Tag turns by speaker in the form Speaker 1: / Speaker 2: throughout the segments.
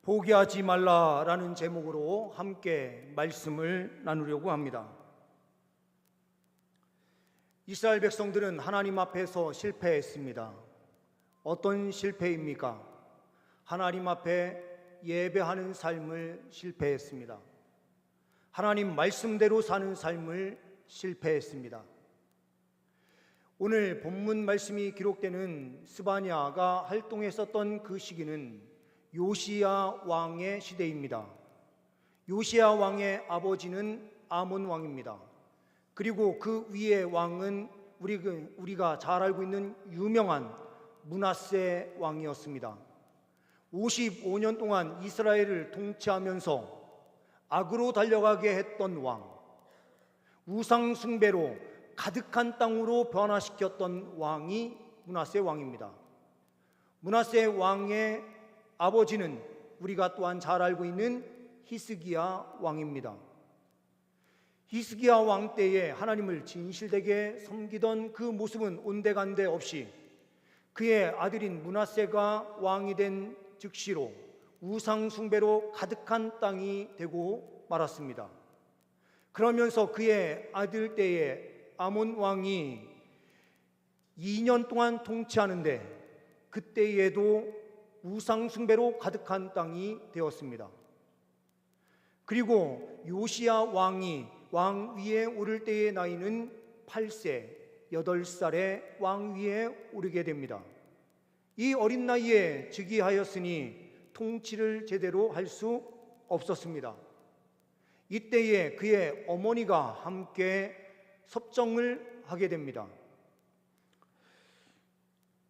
Speaker 1: 포기하지 말라라는 제목으로 함께 말씀을 나누려고 합니다. 이스라엘 백성들은 하나님 앞에서 실패했습니다. 어떤 실패입니까? 하나님 앞에 예배하는 삶을 실패했습니다. 하나님 말씀대로 사는 삶을 실패했습니다. 오늘 본문 말씀이 기록되는 스바냐가 활동했었던 그 시기는 요시야 왕의 시대입니다. 요시야 왕의 아버지는 아몬 왕입니다. 그리고 그 위의 왕은 우리가 잘 알고 있는 유명한 므낫세 왕이었습니다. 55년 동안 이스라엘을 통치하면서 악으로 달려가게 했던 왕, 우상 숭배로 가득한 땅으로 변화시켰던 왕이 므낫세 왕입니다. 므낫세 왕의 아버지는 우리가 또한 잘 알고 있는 히스기야 왕입니다. 히스기야 왕 때에 하나님을 진실되게 섬기던 그 모습은 온데간데 없이 그의 아들인 므낫세가 왕이 된 즉시로 우상 숭배로 가득한 땅이 되고 말았습니다. 그러면서 그의 아들 때에 아몬 왕이 2년 동안 통치하는데 그때에도 우상 숭배로 가득한 땅이 되었습니다. 그리고 요시야 왕이 왕 위에 오를 때의 나이는 8세, 8살에 왕 위에 오르게 됩니다. 이 어린 나이에 즉위하였으니 통치를 제대로 할 수 없었습니다. 이때에 그의 어머니가 함께 섭정을 하게 됩니다.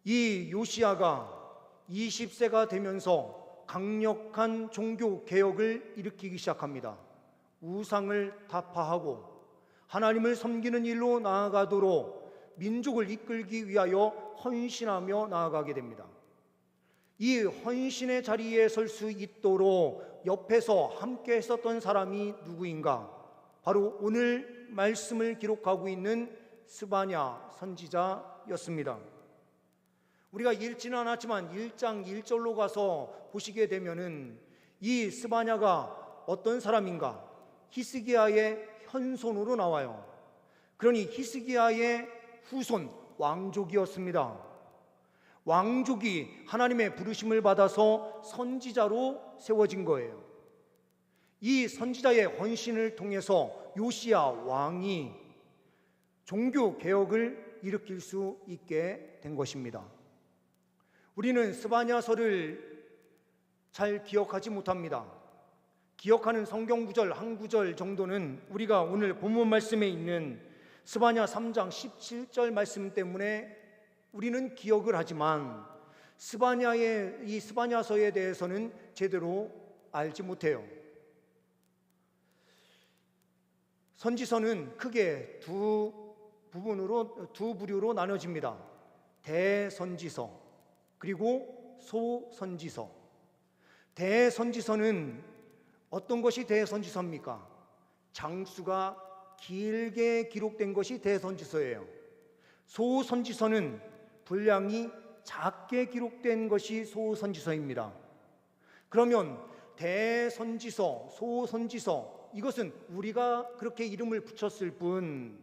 Speaker 1: 이 요시야가 20세가 되면서 강력한 종교 개혁을 일으키기 시작합니다. 우상을 타파하고 하나님을 섬기는 일로 나아가도록 민족을 이끌기 위하여 헌신하며 나아가게 됩니다. 이 헌신의 자리에 설 수 있도록 옆에서 함께 했었던 사람이 누구인가? 바로 오늘 말씀을 기록하고 있는 스바냐 선지자였습니다. 우리가 읽지는 않았지만 1장 1절로 가서 보시게 되면은 이 스바냐가 어떤 사람인가? 히스기야의 현손으로 나와요. 그러니 히스기야의 후손 왕족이었습니다. 왕족이 하나님의 부르심을 받아서 선지자로 세워진 거예요. 이 선지자의 헌신을 통해서 요시야 왕이 종교 개혁을 일으킬 수 있게 된 것입니다. 우리는 스바냐서를 잘 기억하지 못합니다. 기억하는 성경 구절 한 구절 정도는 우리가 오늘 본문 말씀에 있는 스바냐 3장 17절 말씀 때문에 우리는 기억을 하지만 이 스바냐서에 대해서는 제대로 알지 못해요. 선지서는 크게 두 부류로 나눠집니다. 대선지서 그리고 소선지서. 대선지서는 어떤 것이 대선지서입니까? 장수가 길게 기록된 것이 대선지서예요. 소선지서는 분량이 작게 기록된 것이 소선지서입니다. 그러면 대선지서, 소선지서, 이것은 우리가 그렇게 이름을 붙였을 뿐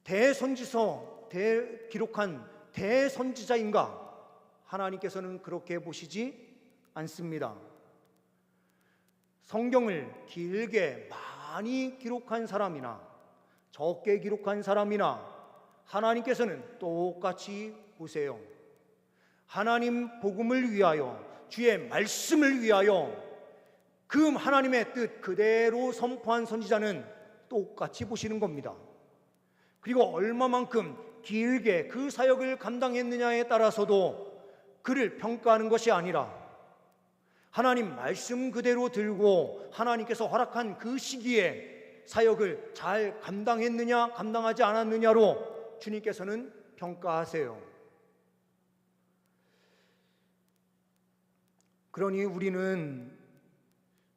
Speaker 1: 대선지서 기록한 대선지자인가? 하나님께서는 그렇게 보시지 않습니다. 성경을 길게 많이 기록한 사람이나 적게 기록한 사람이나 하나님께서는 똑같이 보세요. 하나님 복음을 위하여, 주의 말씀을 위하여 그 하나님의 뜻 그대로 선포한 선지자는 똑같이 보시는 겁니다. 그리고 얼마만큼 길게 그 사역을 감당했느냐에 따라서도 그를 평가하는 것이 아니라 하나님 말씀 그대로 들고 하나님께서 허락한 그 시기에 사역을 잘 감당했느냐 감당하지 않았느냐로 주님께서는 평가하세요. 그러니 우리는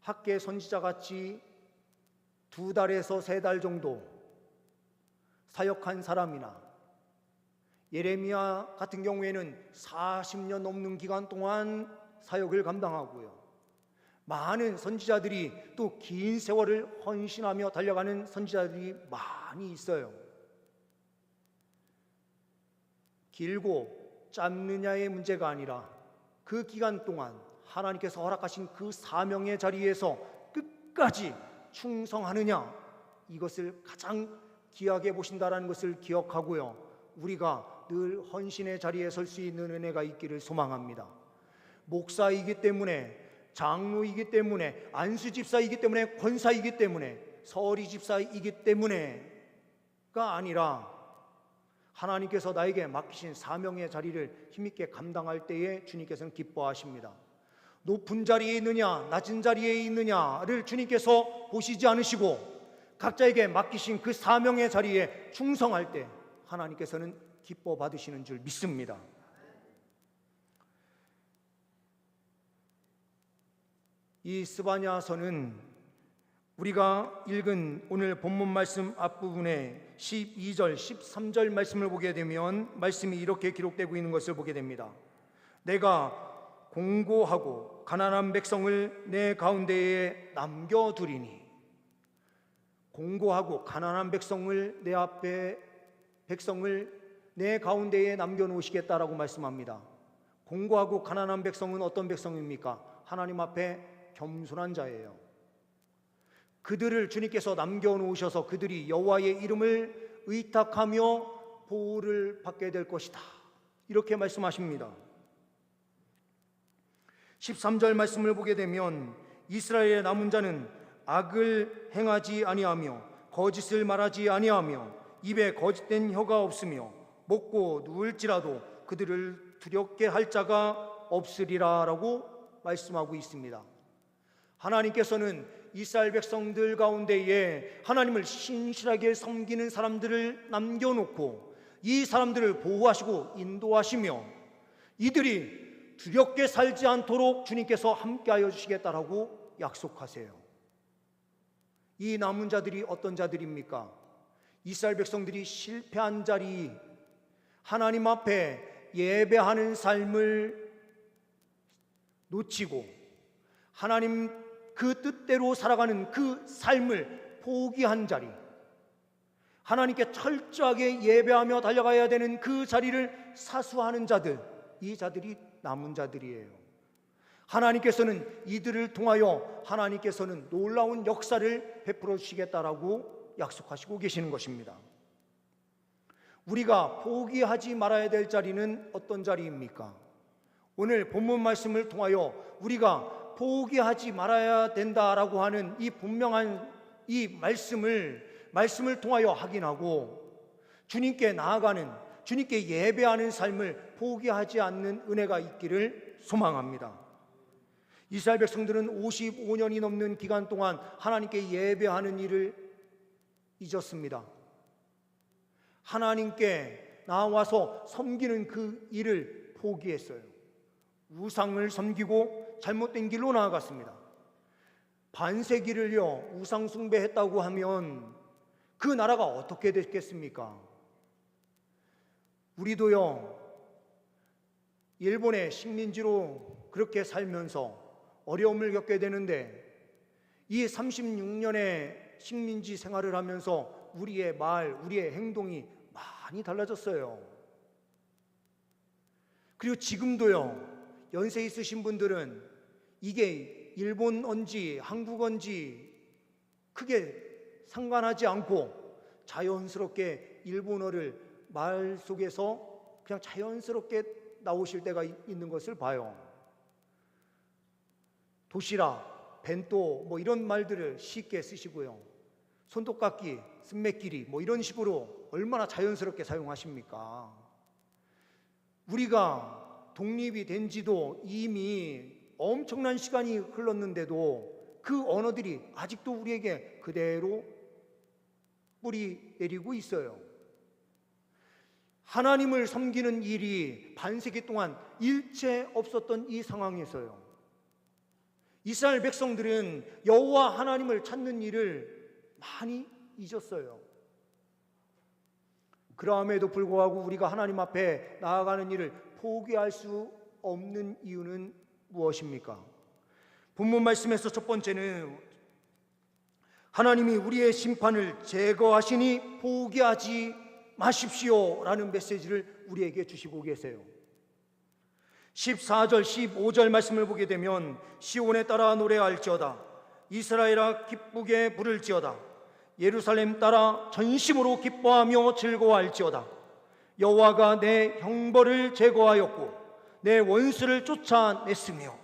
Speaker 1: 학계 선지자같이 2달에서 3달 정도 사역한 사람이나 예레미야 같은 경우에는 40년 넘는 기간 동안 사역을 감당하고요. 많은 선지자들이 또 긴 세월을 헌신하며 달려가는 선지자들이 많이 있어요. 길고 짧느냐의 문제가 아니라 그 기간 동안 하나님께서 허락하신 그 사명의 자리에서 끝까지 충성하느냐, 이것을 가장 귀하게 보신다라는 것을 기억하고요. 우리가 늘 헌신의 자리에 설 수 있는 은혜가 있기를 소망합니다. 목사이기 때문에, 장로이기 때문에, 안수집사이기 때문에, 권사이기 때문에, 서리집사이기 때문에가 아니라 하나님께서 나에게 맡기신 사명의 자리를 힘있게 감당할 때에 주님께서는 기뻐하십니다. 높은 자리에 있느냐 낮은 자리에 있느냐를 주님께서 보시지 않으시고 각자에게 맡기신 그 사명의 자리에 충성할 때 하나님께서는 기뻐 받으시는 줄 믿습니다. 이 스바냐서는 우리가 읽은 오늘 본문 말씀 앞부분에 12절, 13절 말씀을 보게 되면 말씀이 이렇게 기록되고 있는 것을 보게 됩니다. 내가 공고하고 가난한 백성을 내 가운데에 남겨두리니, 공고하고 가난한 백성을 내 가운데에 남겨놓으시겠다라고 말씀합니다. 공고하고 가난한 백성은 어떤 백성입니까? 하나님 앞에 겸손한 자예요. 그들을 주님께서 남겨놓으셔서 그들이 여호와의 이름을 의탁하며 보호를 받게 될 것이다, 이렇게 말씀하십니다. 13절 말씀을 보게 되면 이스라엘의 남은 자는 악을 행하지 아니하며 거짓을 말하지 아니하며 입에 거짓된 혀가 없으며 먹고 누울지라도 그들을 두렵게 할 자가 없으리라 라고 말씀하고 있습니다. 하나님께서는 이스라엘 백성들 가운데에 하나님을 신실하게 섬기는 사람들을 남겨놓고 이 사람들을 보호하시고 인도하시며 이들이 두렵게 살지 않도록 주님께서 함께하여 주시겠다라고 약속하세요. 이 남은 자들이 어떤 자들입니까? 이스라엘 백성들이 실패한 자리, 하나님 앞에 예배하는 삶을 놓치고 하나님 그 뜻대로 살아가는 그 삶을 포기한 자리, 하나님께 철저하게 예배하며 달려가야 되는 그 자리를 사수하는 자들, 이 자들이 남은 자들이에요. 하나님께서는 이들을 통하여 하나님께서는 놀라운 역사를 베풀어 주시겠다라고 약속하시고 계시는 것입니다. 우리가 포기하지 말아야 될 자리는 어떤 자리입니까? 오늘 본문 말씀을 통하여 우리가 포기하지 말아야 된다라고 하는 이 분명한 이 말씀을 통하여 확인하고 주님께 나아가는, 주님께 예배하는 삶을 포기하지 않는 은혜가 있기를 소망합니다. 이스라엘 백성들은 55년이 넘는 기간 동안 하나님께 예배하는 일을 잊었습니다. 하나님께 나와서 섬기는 그 일을 포기했어요. 우상을 섬기고 잘못된 길로 나아갔습니다. 반세기를요 우상 숭배했다고 하면 그 나라가 어떻게 됐겠습니까? 우리도요 일본의 식민지로 그렇게 살면서 어려움을 겪게 되는데 이 36년의 식민지 생활을 하면서 우리의 말, 우리의 행동이 많이 달라졌어요. 그리고 지금도요 연세 있으신 분들은 이게 일본어인지 한국어인지 크게 상관하지 않고 자연스럽게 일본어를 말 속에서 그냥 자연스럽게 나오실 때가 있는 것을 봐요. 도시락, 벤또 뭐 이런 말들을 쉽게 쓰시고요. 손톱깎이, 스매끼리 뭐 이런 식으로 얼마나 자연스럽게 사용하십니까? 우리가 독립이 된 지도 이미 엄청난 시간이 흘렀는데도 그 언어들이 아직도 우리에게 그대로 뿌리 내리고 있어요. 하나님을 섬기는 일이 반세기 동안 일체 없었던 이 상황에서요 이스라엘 백성들은 여호와 하나님을 찾는 일을 많이 잊었어요. 그럼에도 불구하고 우리가 하나님 앞에 나아가는 일을 포기할 수 없는 이유는 무엇입니까? 본문 말씀에서 첫 번째는 하나님이 우리의 심판을 제거하시니 포기하지 마십시오 라는 메시지를 우리에게 주시고 계세요. 14절 15절 말씀을 보게 되면 시온에 따라 노래할지어다, 이스라엘아 기쁘게 부를지어다, 예루살렘 따라 전심으로 기뻐하며 즐거워할지어다. 여호와가 내 형벌을 제거하였고 내 원수를 쫓아냈으며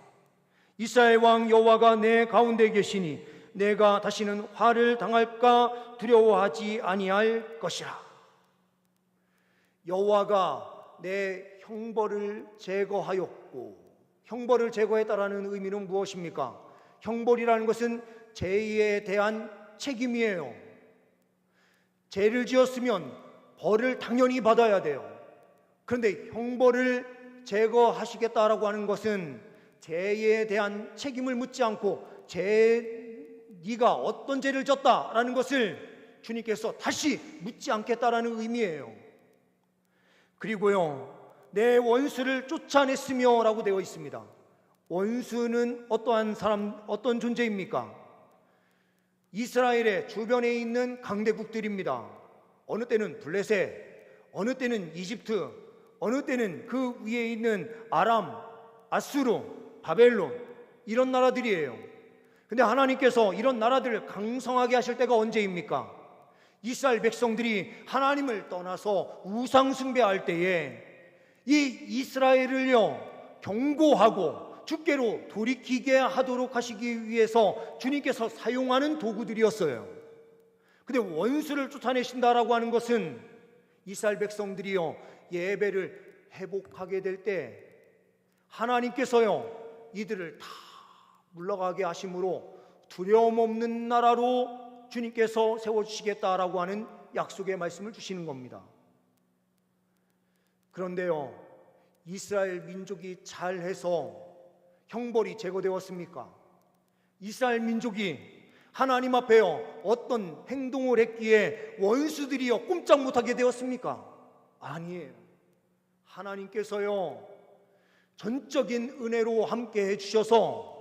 Speaker 1: 이스라엘 왕 여호와가 내 가운데 계시니 내가 다시는 화를 당할까 두려워하지 아니할 것이라. 여호와가 내 형벌을 제거하였고, 형벌을 제거했다라는 의미는 무엇입니까? 형벌이라는 것은 죄에 대한 책임이에요. 죄를 지었으면 벌을 당연히 받아야 돼요. 그런데 형벌을 제거하시겠다라고 하는 것은 죄에 대한 책임을 묻지 않고 네가 어떤 죄를 졌다라는 것을 주님께서 다시 묻지 않겠다라는 의미예요. 그리고요, 내 원수를 쫓아냈으며 라고 되어 있습니다. 원수는 어떠한 사람, 어떤 존재입니까? 이스라엘의 주변에 있는 강대국들입니다. 어느 때는 블레셋, 어느 때는 이집트, 어느 때는 그 위에 있는 아람, 아수르, 바벨론, 이런 나라들이에요. 근데 하나님께서 이런 나라들을 강성하게 하실 때가 언제입니까? 이스라엘 백성들이 하나님을 떠나서 우상 숭배할 때에 이 이스라엘을요 경고하고 주께로 돌이키게 하도록 하시기 위해서 주님께서 사용하는 도구들이었어요. 근데 원수를 쫓아내신다라고 하는 것은 이스라엘 백성들이요 예배를 회복하게 될 때 하나님께서요 이들을 다 물러가게 하심으로 두려움 없는 나라로 주님께서 세워주시겠다라고 하는 약속의 말씀을 주시는 겁니다. 그런데요, 이스라엘 민족이 잘해서 형벌이 제거되었습니까? 이스라엘 민족이 하나님 앞에요 어떤 행동을 했기에 원수들이요 꼼짝 못하게 되었습니까? 아니에요. 하나님께서요 전적인 은혜로 함께 해주셔서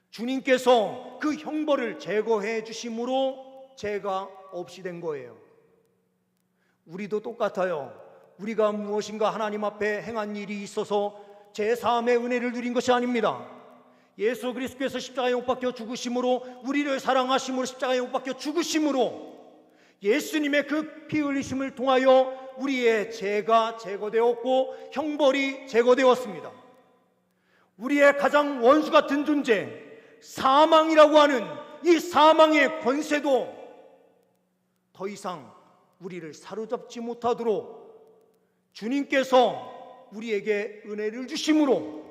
Speaker 1: 주님께서 그 형벌을 제거해 주심으로 죄가 없이 된 거예요. 우리도 똑같아요. 우리가 무엇인가 하나님 앞에 행한 일이 있어서 제3의 은혜를 누린 것이 아닙니다. 예수 그리스도께서 십자가에 못 박혀 죽으심으로 우리를 사랑하심으로 십자가에 못 박혀 죽으심으로 예수님의 그 피 흘리심을 통하여 우리의 죄가 제거되었고 형벌이 제거되었습니다. 우리의 가장 원수 같은 존재 사망이라고 하는 이 사망의 권세도 더 이상 우리를 사로잡지 못하도록 주님께서 우리에게 은혜를 주심으로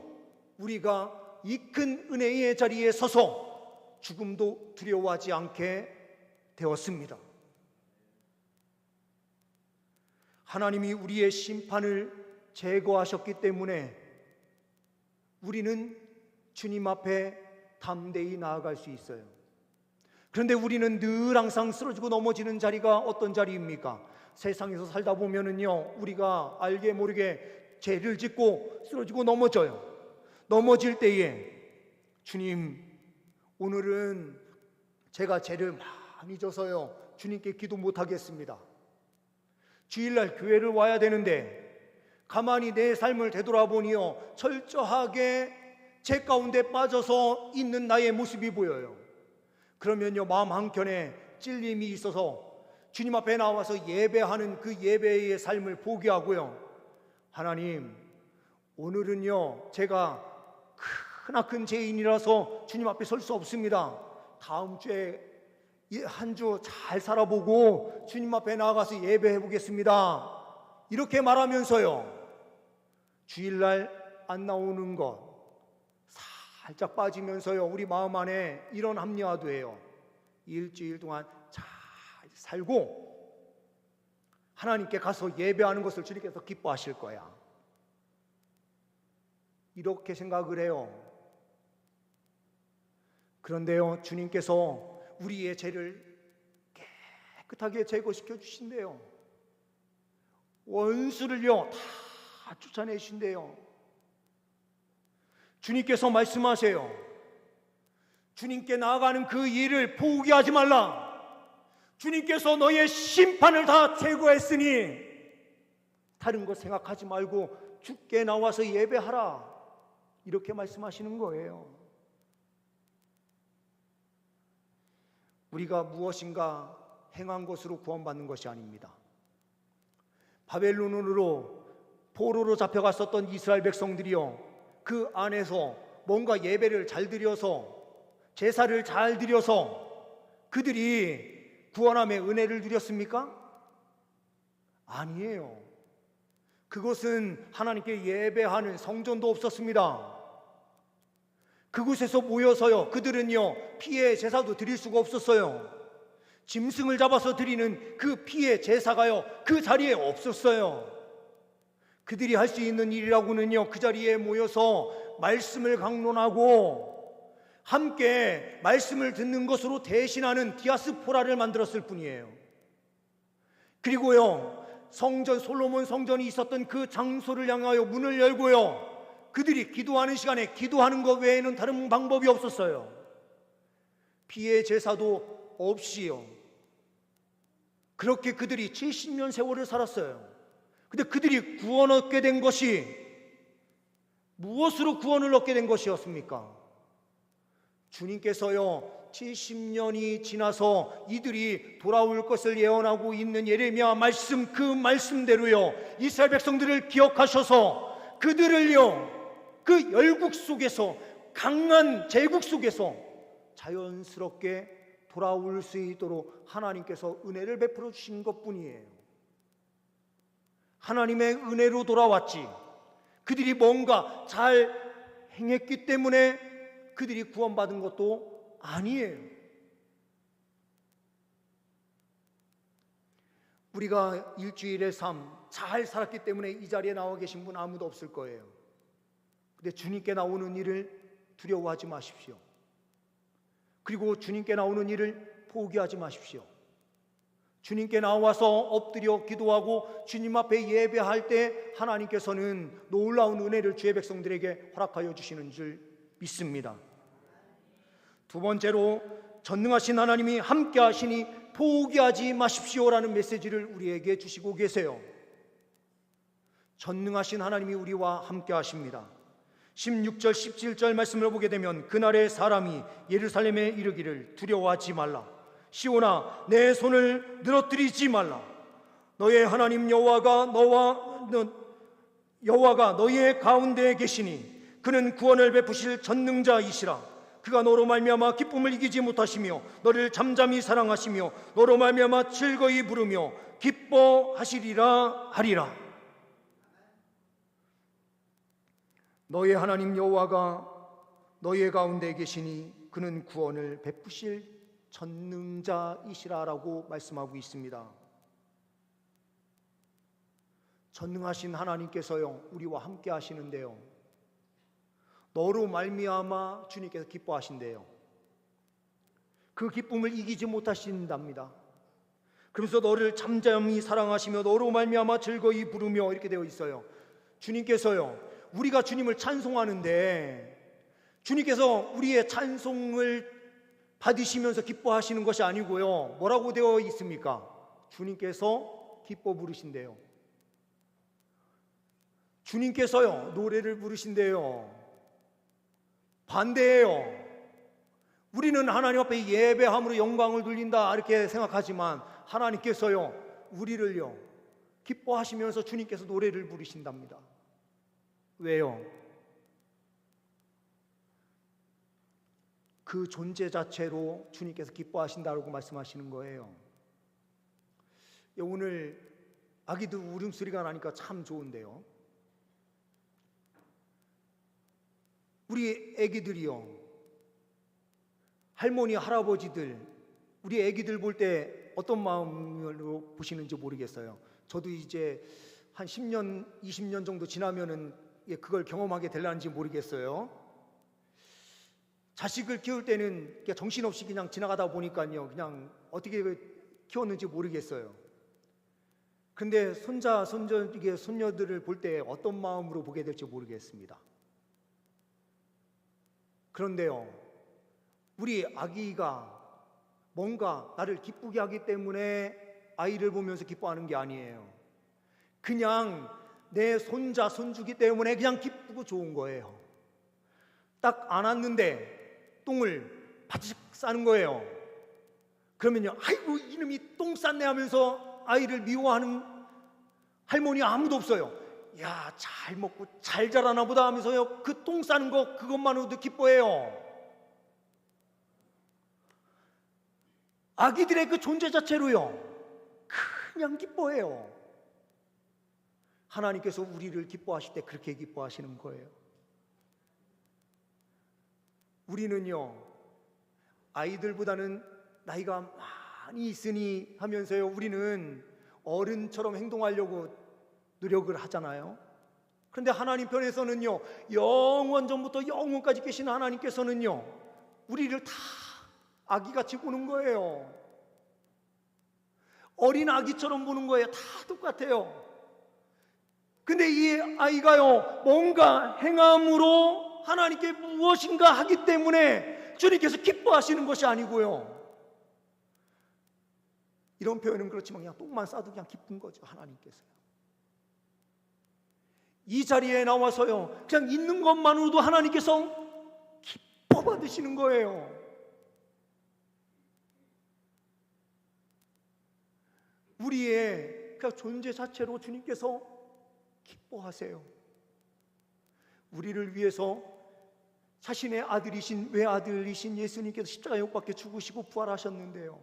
Speaker 1: 우리가 이 큰 은혜의 자리에 서서 죽음도 두려워하지 않게 되었습니다. 하나님이 우리의 심판을 제거하셨기 때문에 우리는 주님 앞에 담대히 나아갈 수 있어요. 그런데 우리는 늘 항상 쓰러지고 넘어지는 자리가 어떤 자리입니까? 세상에서 살다 보면은요 우리가 알게 모르게 죄를 짓고 쓰러지고 넘어져요. 넘어질 때에 주님 오늘은 제가 죄를 많이 져서요 주님께 기도 못하겠습니다. 주일날 교회를 와야 되는데 가만히 내 삶을 되돌아보니요 철저하게 죄 가운데 빠져서 있는 나의 모습이 보여요. 그러면요 마음 한켠에 찔림이 있어서 주님 앞에 나와서 예배하는 그 예배의 삶을 포기하고요 하나님 오늘은요 제가 크나큰 죄인이라서 주님 앞에 설 수 없습니다. 다음 주에 한 주 잘 살아보고 주님 앞에 나아가서 예배해 보겠습니다. 이렇게 말하면서요 주일날 안 나오는 것 살짝 빠지면서요 우리 마음 안에 이런 합리화도 해요. 일주일 동안 잘 살고 하나님께 가서 예배하는 것을 주님께서 기뻐하실 거야. 이렇게 생각을 해요. 그런데요 주님께서 우리의 죄를 깨끗하게 제거시켜 주신대요. 원수를요 다 쫓아내신대요. 주님께서 말씀하세요. 주님께 나아가는 그 일을 포기하지 말라. 주님께서 너의 심판을 다 제거했으니 다른 거 생각하지 말고 주께 나와서 예배하라. 이렇게 말씀하시는 거예요. 우리가 무엇인가 행한 것으로 구원받는 것이 아닙니다. 바벨론으로 포로로 잡혀갔었던 이스라엘 백성들이요, 그 안에서 뭔가 예배를 잘 드려서 제사를 잘 드려서 그들이 구원함의 은혜를 누렸습니까? 아니에요. 그것은 하나님께 예배하는 성전도 없었습니다. 그곳에서 모여서요, 그들은요 피의 제사도 드릴 수가 없었어요. 짐승을 잡아서 드리는 그 피의 제사가요 그 자리에 없었어요. 그들이 할 수 있는 일이라고는요, 그 자리에 모여서 말씀을 강론하고 함께 말씀을 듣는 것으로 대신하는 디아스포라를 만들었을 뿐이에요. 그리고요, 성전, 솔로몬 성전이 있었던 그 장소를 향하여 문을 열고요, 그들이 기도하는 시간에 기도하는 것 외에는 다른 방법이 없었어요. 피의 제사도 없이요. 그렇게 그들이 70년 세월을 살았어요. 근데 그들이 구원 얻게 된 것이 무엇으로 구원을 얻게 된 것이었습니까? 주님께서요 70년이 지나서 이들이 돌아올 것을 예언하고 있는 예레미야 말씀, 그 말씀대로요 이스라엘 백성들을 기억하셔서 그들을요 그 열국 속에서, 강한 제국 속에서 자연스럽게 돌아올 수 있도록 하나님께서 은혜를 베풀어 주신 것뿐이에요. 하나님의 은혜로 돌아왔지, 그들이 뭔가 잘 행했기 때문에 그들이 구원받은 것도 아니에요. 우리가 일주일의 삶 잘 살았기 때문에 이 자리에 나와 계신 분 아무도 없을 거예요. 근데 주님께 나오는 일을 두려워하지 마십시오. 그리고 주님께 나오는 일을 포기하지 마십시오. 주님께 나와서 엎드려 기도하고 주님 앞에 예배할 때 하나님께서는 놀라운 은혜를 주의 백성들에게 허락하여 주시는 줄 믿습니다. 두 번째로, 전능하신 하나님이 함께 하시니 포기하지 마십시오라는 메시지를 우리에게 주시고 계세요. 전능하신 하나님이 우리와 함께 하십니다. 16절 17절 말씀을 보게 되면, 그날의 사람이 예루살렘에 이르기를 두려워하지 말라. 시온아, 내 손을 늘어뜨리지 말라. 너의 하나님 여호와가 너희의 가운데에 계시니 그는 구원을 베푸실 전능자이시라. 그가 너로 말미암아 기쁨을 이기지 못하시며 너를 잠잠히 사랑하시며 너로 말미암아 즐거이 부르며 기뻐하시리라 하리라. 너의 하나님 여호와가 너희의 가운데에 계시니 그는 구원을 베푸실 전능자이시라라고 말씀하고 있습니다. 전능하신 하나님께서요 우리와 함께 하시는데요, 너로 말미암아 주님께서 기뻐하신대요. 그 기쁨을 이기지 못하신답니다. 그러면서 너를 잠잠히 사랑하시며 너로 말미암아 즐거이 부르며 이렇게 되어 있어요. 주님께서요 우리가 주님을 찬송하는데 주님께서 우리의 찬송을 받으시면서 기뻐하시는 것이 아니고요, 뭐라고 되어 있습니까? 주님께서 기뻐 부르신대요. 주님께서요 노래를 부르신대요. 반대예요. 우리는 하나님 앞에 예배함으로 영광을 돌린다 이렇게 생각하지만 하나님께서요 우리를요 기뻐하시면서 주님께서 노래를 부르신답니다. 왜요? 그 존재 자체로 주님께서 기뻐하신다고 말씀하시는 거예요. 오늘 아기들 울음소리가 나니까 참 좋은데요, 우리 아기들이요, 할머니 할아버지들 우리 아기들 볼 때 어떤 마음으로 보시는지 모르겠어요. 저도 이제 한 10년 20년 정도 지나면은 그걸 경험하게 될는지 모르겠어요. 자식을 키울 때는 정신없이 그냥 지나가다 보니까요 그냥 어떻게 키웠는지 모르겠어요. 근데 손자, 손녀, 이게 손녀들을 볼 때 어떤 마음으로 보게 될지 모르겠습니다. 그런데요, 우리 아기가 뭔가 나를 기쁘게 하기 때문에 아이를 보면서 기뻐하는 게 아니에요. 그냥 내 손자, 손주기 때문에 그냥 기쁘고 좋은 거예요. 딱 안았는데 똥을 바짝 싸는 거예요. 그러면요, 아이고 이놈이 똥 쌌네 하면서 아이를 미워하는 할머니 아무도 없어요. 야, 잘 먹고 잘 자라나 보다 하면서요, 그 똥 싸는 거 그것만으로도 기뻐해요. 아기들의 그 존재 자체로요, 그냥 기뻐해요. 하나님께서 우리를 기뻐하실 때 그렇게 기뻐하시는 거예요. 우리는요, 아이들보다는 나이가 많이 있으니 하면서요, 우리는 어른처럼 행동하려고 노력을 하잖아요. 그런데 하나님 편에서는요, 영원 전부터 영원까지 계신 하나님께서는요, 우리를 다 아기같이 보는 거예요. 어린 아기처럼 보는 거예요. 다 똑같아요. 근데 이 아이가요, 뭔가 행함으로 하나님께 무엇인가 하기 때문에 주님께서 기뻐하시는 것이 아니고요, 이런 표현은 그렇지만 그냥 똥만 싸도 그냥 기쁜 거죠. 하나님께서요, 이 자리에 나와서요, 그냥 있는 것만으로도 하나님께서 기뻐 받으시는 거예요. 우리의 그 존재 자체로 주님께서 기뻐하세요. 우리를 위해서 자신의 아들이신, 외아들이신 예수님께서 십자가에 못 박혀 죽으시고 부활하셨는데요,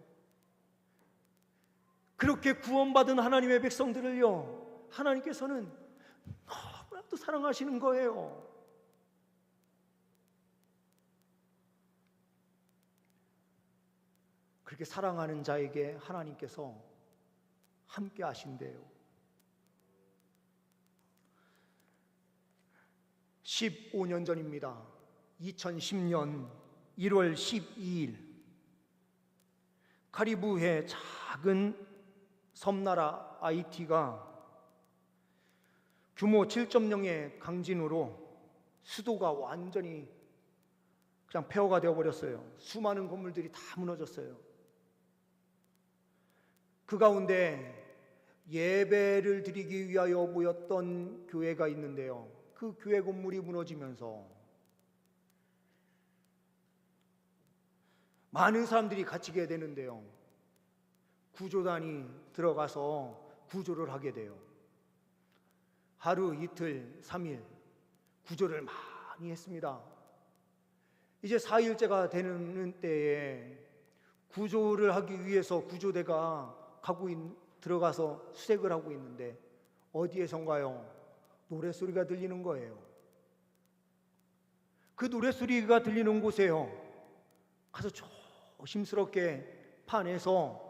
Speaker 1: 그렇게 구원받은 하나님의 백성들을요, 하나님께서는 너무나도 사랑하시는 거예요. 그렇게 사랑하는 자에게 하나님께서 함께 하신대요. 15년 전입니다. 2010년 1월 12일 카리브해 작은 섬나라 아이티가 규모 7.0의 강진으로 수도가 완전히 그냥 폐허가 되어버렸어요. 수많은 건물들이 다 무너졌어요. 그 가운데 예배를 드리기 위하여 모였던 교회가 있는데요, 그 교회 건물이 무너지면서 많은 사람들이 갇히게 되는데요, 구조단이 들어가서 구조를 하게 돼요. 하루, 이틀, 3일 구조를 많이 했습니다. 이제 4일째가 되는 때에 구조를 하기 위해서 구조대가 들어가서 수색을 하고 있는데 어디에선가요? 노랫소리가 들리는 거예요. 그 노랫소리가 들리는 곳에요, 가서 조심스럽게 파내서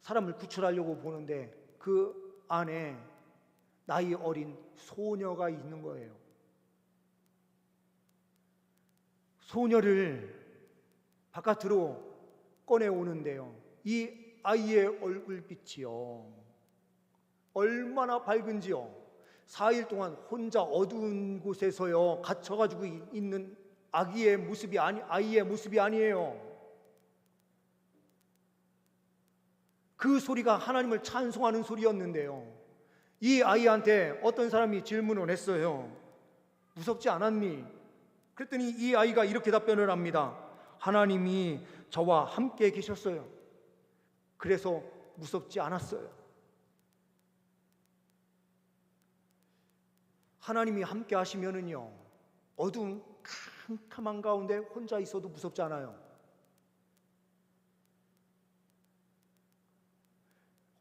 Speaker 1: 사람을 구출하려고 보는데 그 안에 나이 어린 소녀가 있는 거예요. 소녀를 바깥으로 꺼내오는데요, 이 아이의 얼굴빛이요, 얼마나 밝은지요. 4일 동안 혼자 어두운 곳에서요 갇혀가지고 있는 아이의 모습이 아니에요. 그 소리가 하나님을 찬송하는 소리였는데요, 이 아이한테 어떤 사람이 질문을 했어요. 무섭지 않았니? 그랬더니 이 아이가 이렇게 답변을 합니다. 하나님이 저와 함께 계셨어요. 그래서 무섭지 않았어요. 하나님이 함께 하시면은요, 어두운 캄캄한 가운데 혼자 있어도 무섭지 않아요.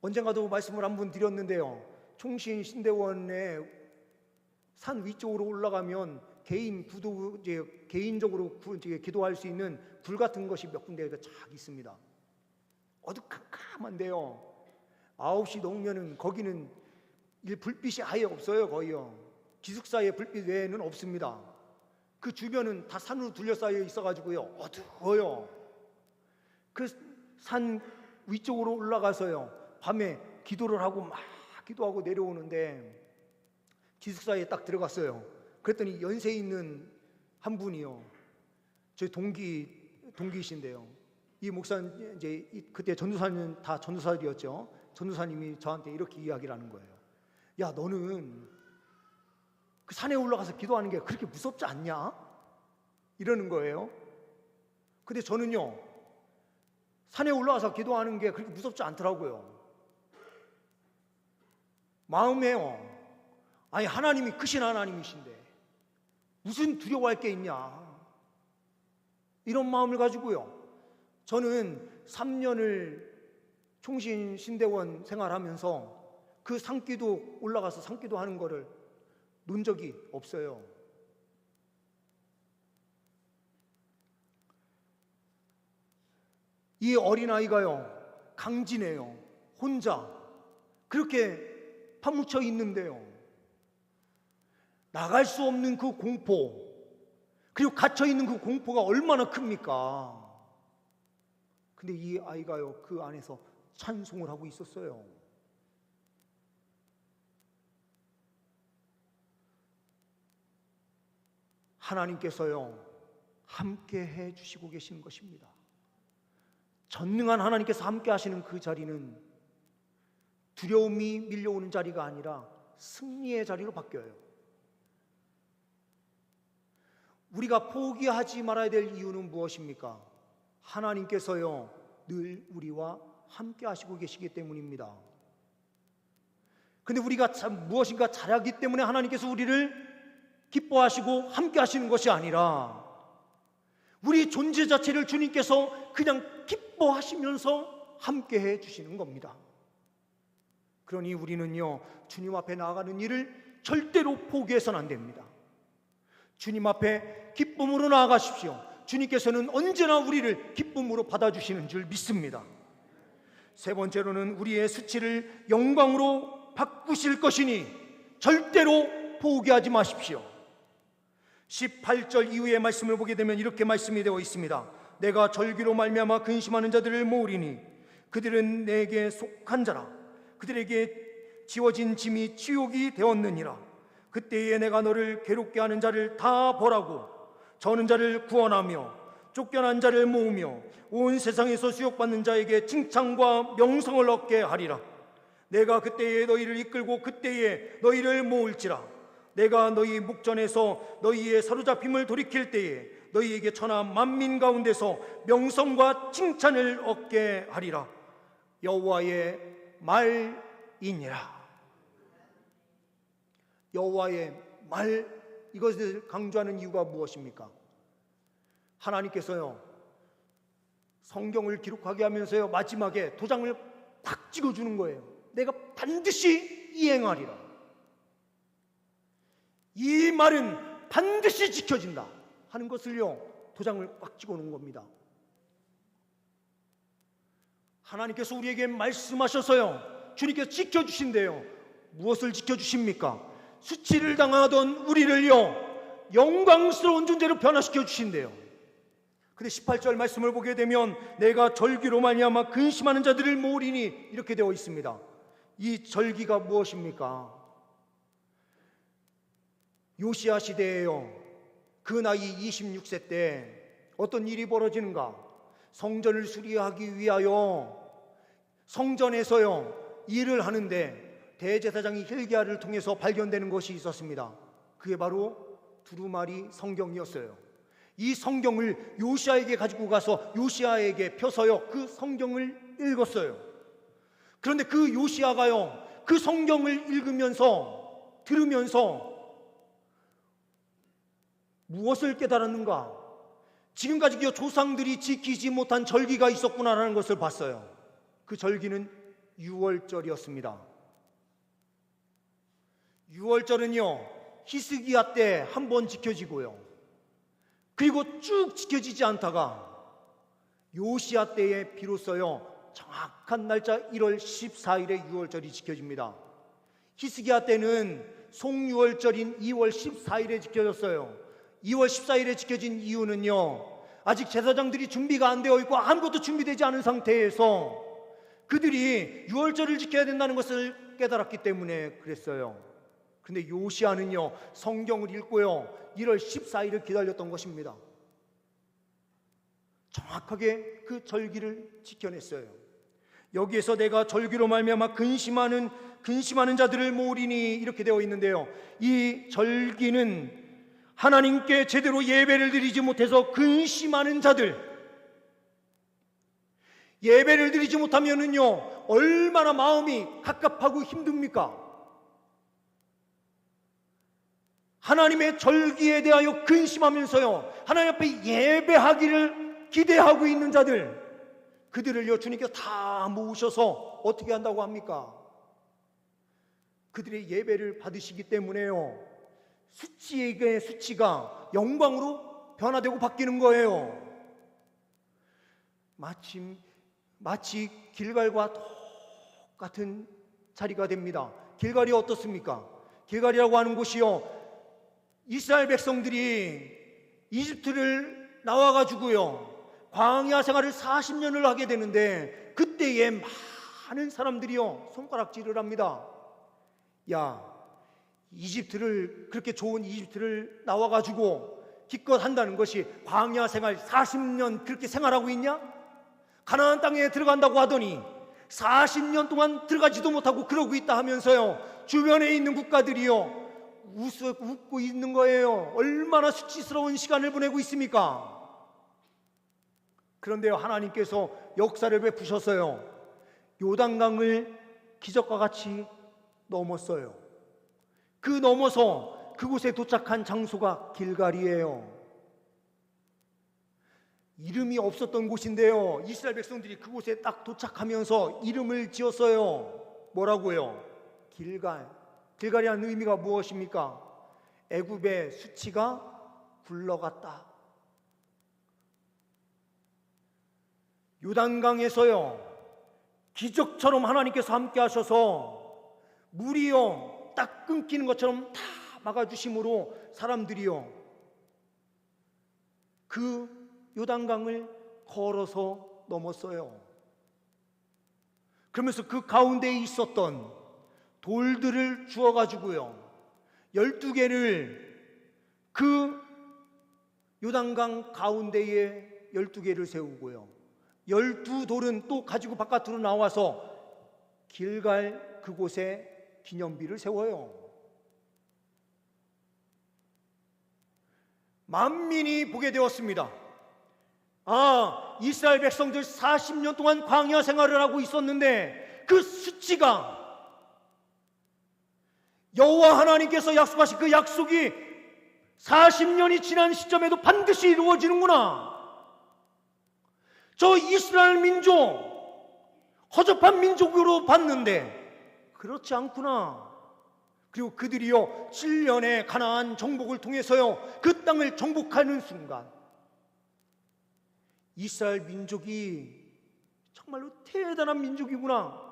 Speaker 1: 언젠가도 말씀을 한 번 드렸는데요, 총신 신대원의 산 위쪽으로 올라가면 개인적으로 기도할 수 있는 굴 같은 것이 몇 군데가 쫙 있습니다. 어두컴컴한데요, 9시 넘으면은 거기는 불빛이 아예 없어요. 거의요. 기숙사의 불빛 외에는 없습니다. 그 주변은 다 산으로 둘러싸여 있어가지고요, 어두워요. 그 산 위쪽으로 올라가서요, 밤에 기도를 하고 막 기도하고 내려오는데 기숙사에 딱 들어갔어요. 그랬더니 연세 있는 한 분이요, 저희 동기이신데요. 이 목사님 이제 그때 전도사는 다 전도사들이었죠. 전도사님이 저한테 이렇게 이야기를 하는 거예요. 야, 너는 그 산에 올라가서 기도하는 게 그렇게 무섭지 않냐? 이러는 거예요. 근데 저는요, 산에 올라가서 기도하는 게 그렇게 무섭지 않더라고요. 마음에요, 아니 하나님이 크신 하나님이신데 무슨 두려워할 게 있냐, 이런 마음을 가지고요, 저는 3년을 총신 신대원 생활하면서 그 산기도 올라가서 산기도 하는 거를 논 적이 없어요. 이 어린아이가요, 강진해요. 혼자 그렇게 파묻혀 있는데요, 나갈 수 없는 그 공포, 그리고 갇혀 있는 그 공포가 얼마나 큽니까? 근데 이 아이가요, 그 안에서 찬송을 하고 있었어요. 하나님께서요, 함께 해 주시고 계시는 것입니다. 전능한 하나님께서 함께 하시는 그 자리는 두려움이 밀려오는 자리가 아니라 승리의 자리로 바뀌어요. 우리가 포기하지 말아야 될 이유는 무엇입니까? 하나님께서요, 늘 우리와 함께 하시고 계시기 때문입니다. 근데 우리가 무엇인가 잘하기 때문에 하나님께서 우리를 기뻐하시고 함께 하시는 것이 아니라 우리 존재 자체를 주님께서 그냥 기뻐하시면서 함께 해 주시는 겁니다. 그러니 우리는요, 주님 앞에 나아가는 일을 절대로 포기해서는 안 됩니다. 주님 앞에 기쁨으로 나아가십시오. 주님께서는 언제나 우리를 기쁨으로 받아주시는 줄 믿습니다. 세 번째로는 우리의 수치를 영광으로 바꾸실 것이니 절대로 포기하지 마십시오. 18절 이후의 말씀을 보게 되면 이렇게 말씀이 되어 있습니다. 내가 절기로 말미암아 근심하는 자들을 모으리니 그들은 내게 속한 자라. 그들에게 지워진 짐이 지옥이 되었느니라. 그때에 내가 너를 괴롭게 하는 자를 다 벌하고 저는 자를 구원하며 쫓겨난 자를 모으며 온 세상에서 수욕받는 자에게 칭찬과 명성을 얻게 하리라. 내가 그때에 너희를 이끌고 그때에 너희를 모을지라. 내가 너희 목전에서 너희의 사로잡힘을 돌이킬 때에 너희에게 천하 만민 가운데서 명성과 칭찬을 얻게 하리라. 여호와의 말이니라. 여호와의 말, 이것을 강조하는 이유가 무엇입니까? 하나님께서요, 성경을 기록하게 하면서요, 마지막에 도장을 탁 찍어주는 거예요. 내가 반드시 이행하리라. 이 말은 반드시 지켜진다 하는 것을요, 도장을 꽉 찍어놓은 겁니다. 하나님께서 우리에게 말씀하셔서요, 주님께서 지켜주신대요. 무엇을 지켜주십니까? 수치를 당하던 우리를요, 영광스러운 존재로 변화시켜 주신대요. 근데 18절 말씀을 보게 되면 내가 절기로 말미암아 근심하는 자들을 모으리니 이렇게 되어 있습니다. 이 절기가 무엇입니까? 요시야 시대에요, 그 나이 26세 때 어떤 일이 벌어지는가? 성전을 수리하기 위하여 성전에서요 일을 하는데 대제사장이 hil기야를 통해서 발견되는 것이 있었습니다. 그게 바로 두루마리 성경이었어요. 이 성경을 요시야에게 가지고 가서 요시야에게 펴서요 그 성경을 읽었어요. 그런데 그 요시야가요 그 성경을 읽으면서 들으면서 무엇을 깨달았는가? 지금까지 조상들이 지키지 못한 절기가 있었구나라는 것을 봤어요. 그 절기는 유월절이었습니다. 유월절은요 히스기야 때 한 번 지켜지고요, 그리고 쭉 지켜지지 않다가 요시야 때에 비로소요 정확한 날짜 1월 14일에 유월절이 지켜집니다. 히스기야 때는 송유월절인 2월 14일에 지켜졌어요. 2월 14일에 지켜진 이유는요, 아직 제사장들이 준비가 안 되어 있고 아무것도 준비되지 않은 상태에서 그들이 유월절을 지켜야 된다는 것을 깨달았기 때문에 그랬어요. 그런데 요시야는요, 성경을 읽고요 1월 14일을 기다렸던 것입니다. 정확하게 그 절기를 지켜냈어요. 여기에서 내가 절기로 말미암아 근심하는 자들을 모으리니 이렇게 되어 있는데요, 이 절기는 하나님께 제대로 예배를 드리지 못해서 근심하는 자들, 예배를 드리지 못하면은요 얼마나 마음이 갑갑하고 힘듭니까? 하나님의 절기에 대하여 근심하면서요 하나님 앞에 예배하기를 기대하고 있는 자들, 그들을요 주님께서 다 모으셔서 어떻게 한다고 합니까? 그들의 예배를 받으시기 때문에요 수치에게 수치가 영광으로 변화되고 바뀌는 거예요. 마치 길갈과 똑같은 자리가 됩니다. 길갈이 어떻습니까? 길갈이라고 하는 곳이요, 이스라엘 백성들이 이집트를 나와가지고요 광야 생활을 40년을 하게 되는데, 그때에 많은 사람들이요 손가락질을 합니다. 야, 이집트를, 그렇게 좋은 이집트를 나와가지고 기껏 한다는 것이 광야 생활 40년 그렇게 생활하고 있냐? 가나안 땅에 들어간다고 하더니 40년 동안 들어가지도 못하고 그러고 있다 하면서요 주변에 있는 국가들이요 웃고 있는 거예요. 얼마나 수치스러운 시간을 보내고 있습니까? 그런데요 하나님께서 역사를 베푸셔서요 요단강을 기적과 같이 넘었어요. 그 넘어서 그곳에 도착한 장소가 길갈이에요. 이름이 없었던 곳인데요 이스라엘 백성들이 그곳에 딱 도착하면서 이름을 지었어요. 뭐라고요? 길갈. 길갈이라는 의미가 무엇입니까? 애굽의 수치가 굴러갔다. 요단강에서요 기적처럼 하나님께서 함께 하셔서 물이요 딱 끊기는 것처럼 다 막아주심으로 사람들이요 그 요단강을 걸어서 넘었어요. 그러면서 그 가운데에 있었던 돌들을 주워가지고요 12개를 그 요단강 가운데에 12개를 세우고요 12돌은 또 가지고 바깥으로 나와서 길갈 그곳에 기념비를 세워요. 만민이 보게 되었습니다. 아, 이스라엘 백성들 40년 동안 광야 생활을 하고 있었는데 그 수치가 여호와 하나님께서 약속하신 그 약속이 40년이 지난 시점에도 반드시 이루어지는구나. 저 이스라엘 민족 허접한 민족으로 봤는데 그렇지 않구나. 그리고 그들이요 7년의 가나안 정복을 통해서요 그 땅을 정복하는 순간 이스라엘 민족이 정말로 대단한 민족이구나.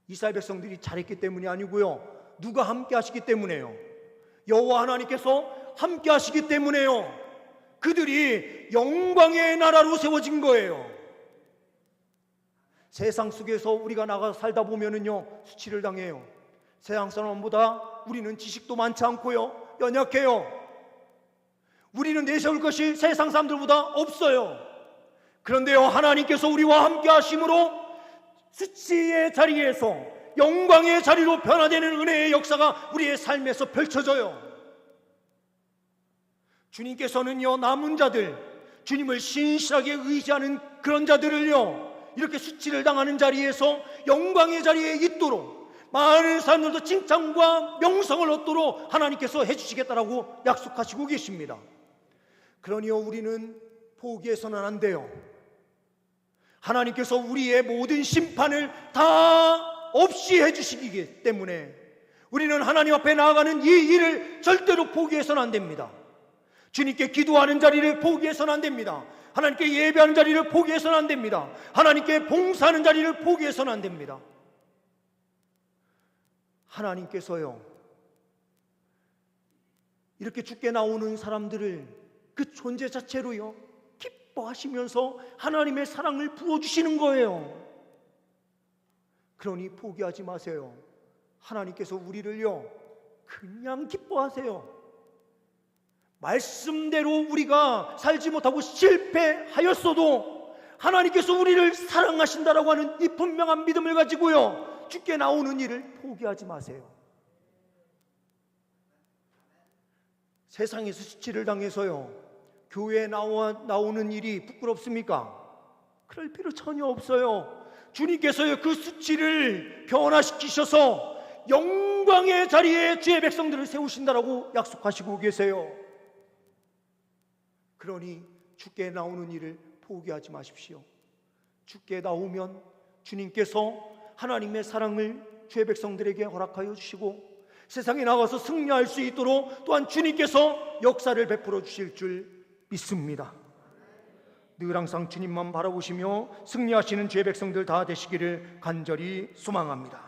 Speaker 1: 이스라엘 백성들이 잘했기 때문이 아니고요 누가 함께 하시기 때문에요. 여호와 하나님께서 함께 하시기 때문에요 그들이 영광의 나라로 세워진 거예요. 세상 속에서 우리가 나가서 살다 보면은요 수치를 당해요. 세상 사람보다 우리는 지식도 많지 않고요 연약해요. 우리는 내세울 것이 세상 사람들보다 없어요. 그런데요 하나님께서 우리와 함께 하심으로 수치의 자리에서 영광의 자리로 변화되는 은혜의 역사가 우리의 삶에서 펼쳐져요. 주님께서는요 남은 자들, 주님을 신실하게 의지하는 그런 자들을요 이렇게 수치를 당하는 자리에서 영광의 자리에 있도록, 많은 사람들도 칭찬과 명성을 얻도록 하나님께서 해주시겠다라고 약속하시고 계십니다. 그러니요 우리는 포기해서는 안 돼요. 하나님께서 우리의 모든 심판을 다 없이 해주시기 때문에 우리는 하나님 앞에 나아가는 이 일을 절대로 포기해서는 안 됩니다. 주님께 기도하는 자리를 포기해서는 안 됩니다. 하나님께 예배하는 자리를 포기해서는 안 됩니다. 하나님께 봉사하는 자리를 포기해서는 안 됩니다. 하나님께서요 이렇게 죽게 나오는 사람들을 그 존재 자체로요 기뻐하시면서 하나님의 사랑을 부어주시는 거예요. 그러니 포기하지 마세요. 하나님께서 우리를요 그냥 기뻐하세요. 말씀대로 우리가 살지 못하고 실패하였어도 하나님께서 우리를 사랑하신다라고 하는 이 분명한 믿음을 가지고요 주께 나오는 일을 포기하지 마세요. 세상에서 수치를 당해서요 교회에 나오는 일이 부끄럽습니까? 그럴 필요 전혀 없어요. 주님께서요 그 수치를 변화시키셔서 영광의 자리에 주의 백성들을 세우신다라고 약속하시고 계세요. 그러니 주께 나오는 일을 포기하지 마십시오. 주께 나오면 주님께서 하나님의 사랑을 주의 백성들에게 허락하여 주시고 세상에 나가서 승리할 수 있도록 또한 주님께서 역사를 베풀어 주실 줄 믿습니다. 늘 항상 주님만 바라보시며 승리하시는 주의 백성들 다 되시기를 간절히 소망합니다.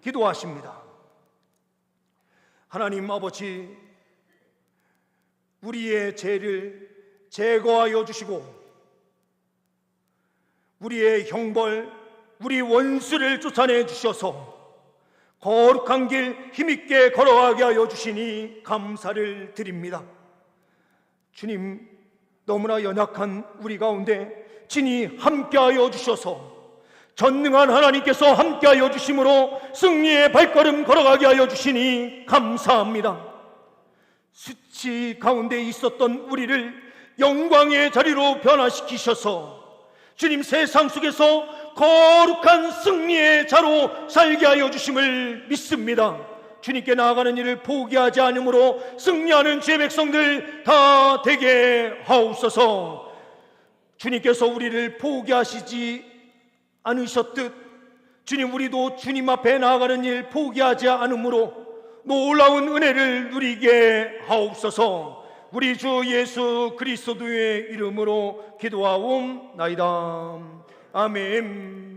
Speaker 1: 기도하십니다. 하나님 아버지, 우리의 죄를 제거하여 주시고 우리의 형벌, 우리 원수를 쫓아내 주셔서 거룩한 길 힘있게 걸어가게 하여 주시니 감사를 드립니다. 주님, 너무나 연약한 우리 가운데 친히 함께하여 주셔서 전능한 하나님께서 함께하여 주심으로 승리의 발걸음 걸어가게 하여 주시니 감사합니다. 수치 가운데 있었던 우리를 영광의 자리로 변화시키셔서 주님 세상 속에서 거룩한 승리의 자로 살게 하여 주심을 믿습니다. 주님께 나아가는 일을 포기하지 않으므로 승리하는 주의 백성들 다 되게 하옵소서. 주님께서 우리를 포기하시지 않으셨듯 주님 우리도 주님 앞에 나아가는 일 포기하지 않으므로 놀라운 은혜를 누리게 하옵소서. 우리 주 예수 그리스도의 이름으로 기도하옵나이다. 아멘.